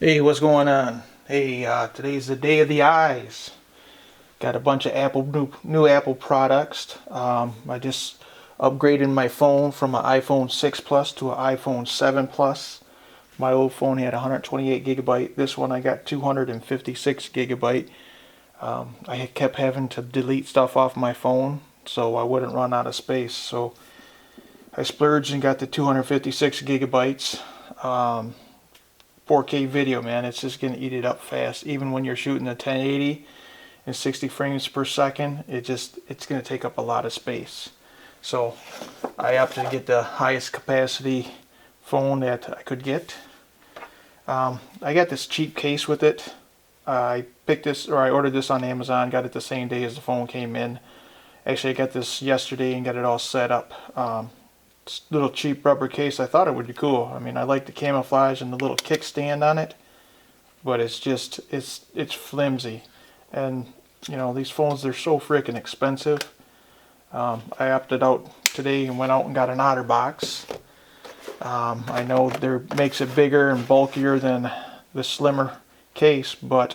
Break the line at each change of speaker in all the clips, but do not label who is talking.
Hey, what's going on? Hey, today's the day of the eyes. Got a bunch of new Apple products. I just upgraded my phone from an iPhone 6 Plus to an iPhone 7 Plus. My old phone had 128 gigabyte. This one I got 256 gigabyte. I kept having to delete stuff off my phone so I wouldn't run out of space. So I splurged and got the 256 gigabytes. 4K video, man, it's just gonna eat it up fast. Even when you're shooting a 1080 and 60 frames per second, it's gonna take up a lot of space. So I opted to get the highest capacity phone that I could get. I got this cheap case with it. I ordered this on Amazon, got it the same day as the phone came in. Actually, I got this yesterday and got it all set up. Little cheap rubber case. I thought it would be cool. I mean, I like the camouflage and the little kickstand on it, but it's flimsy, and you know, these phones, they're so freaking expensive. I opted out today and went out and got an OtterBox. I know there makes it bigger and bulkier than the slimmer case, but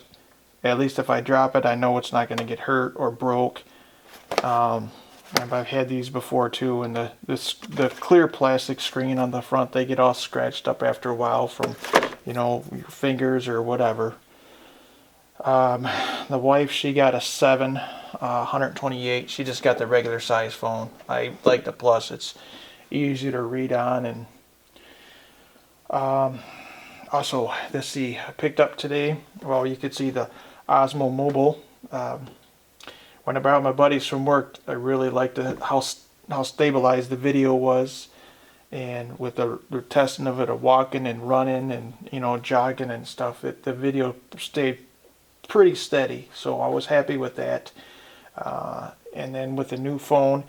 at least if I drop it, I know it's not going to get hurt or broke. I've had these before too, and the clear plastic screen on the front, they get all scratched up after a while from, you know, your fingers or whatever. The wife, she got a 7, 128. She just got the regular size phone. I like the Plus. It's easy to read on, and also, let's see, I picked up today, well, you could see the Osmo Mobile. When I brought my buddies from work, I really liked how stabilized the video was, and with the testing of it, of walking and running and, you know, jogging and stuff, the video stayed pretty steady. So I was happy with that. And then with the new phone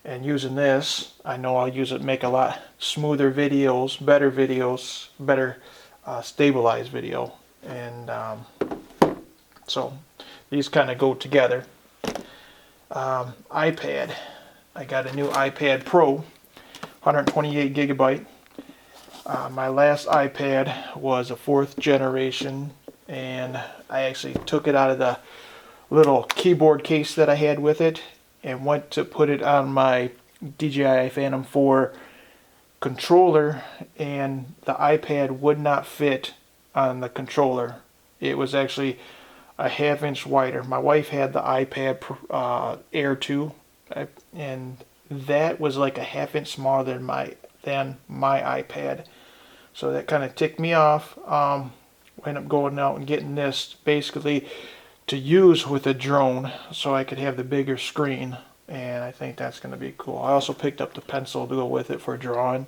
and using this, I know I'll use it to make a lot smoother videos, better stabilized video, and so these kind of go together. iPad. I got a new iPad Pro, 128 gigabyte. My last iPad was a 4th generation, and I actually took it out of the little keyboard case that I had with it and went to put it on my DJI Phantom 4 controller, and the iPad would not fit on the controller. It was actually a half-inch wider. My wife had the iPad Air 2, and that was like a half-inch smaller than my iPad. So that kind of ticked me off. I ended up going out and getting this basically to use with a drone, so I could have the bigger screen, and I think that's going to be cool. I also picked up the pencil to go with it for drawing.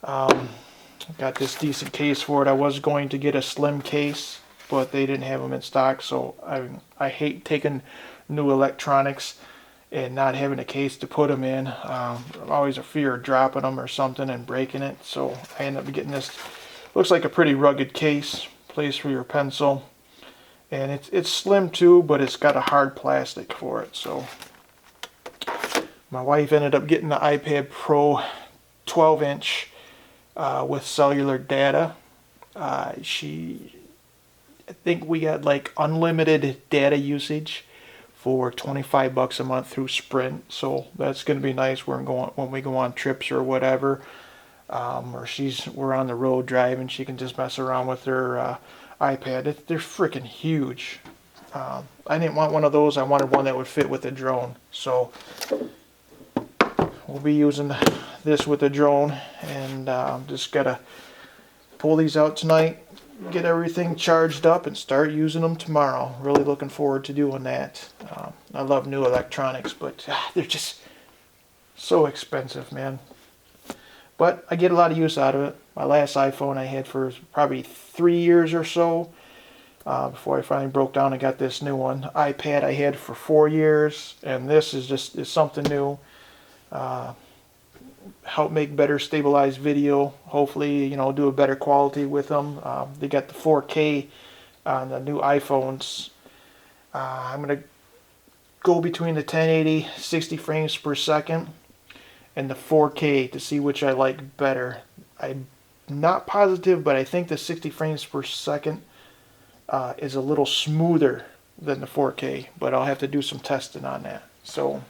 Got this decent case for it. I was going to get a slim case, but they didn't have them in stock, so I hate taking new electronics and not having a case to put them in. I'm always a fear of dropping them or something and breaking it, so I ended up getting this. Looks like a pretty rugged case, place for your pencil, and it's slim too, but it's got a hard plastic for it. So my wife ended up getting the iPad Pro 12-inch with cellular data. I think we got like unlimited data usage for $25 a month through Sprint, so that's going to be nice when we go on trips or whatever, or we're on the road driving. She can just mess around with her iPad. They're freaking huge. I didn't want one of those. I wanted one that would fit with the drone, so we'll be using this with the drone, and just gotta pull these out tonight, get everything charged up, and start using them tomorrow. Really looking forward to doing that. I love new electronics, but they're just so expensive, man. But I get a lot of use out of it. My last iPhone I had for probably 3 years or so before I finally broke down and got this new one. iPad I had for 4 years, and this is something new. Help make better stabilized video. Hopefully, you know, do a better quality with them. They got the 4K on the new iPhones. I'm gonna go between the 1080 60 frames per second and the 4K to see which I like better. I not positive, but I think the 60 frames per second is a little smoother than the 4K, but I'll have to do some testing on that. So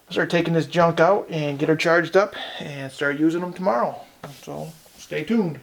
I'll start taking this junk out and get her charged up and start using them tomorrow. So stay tuned.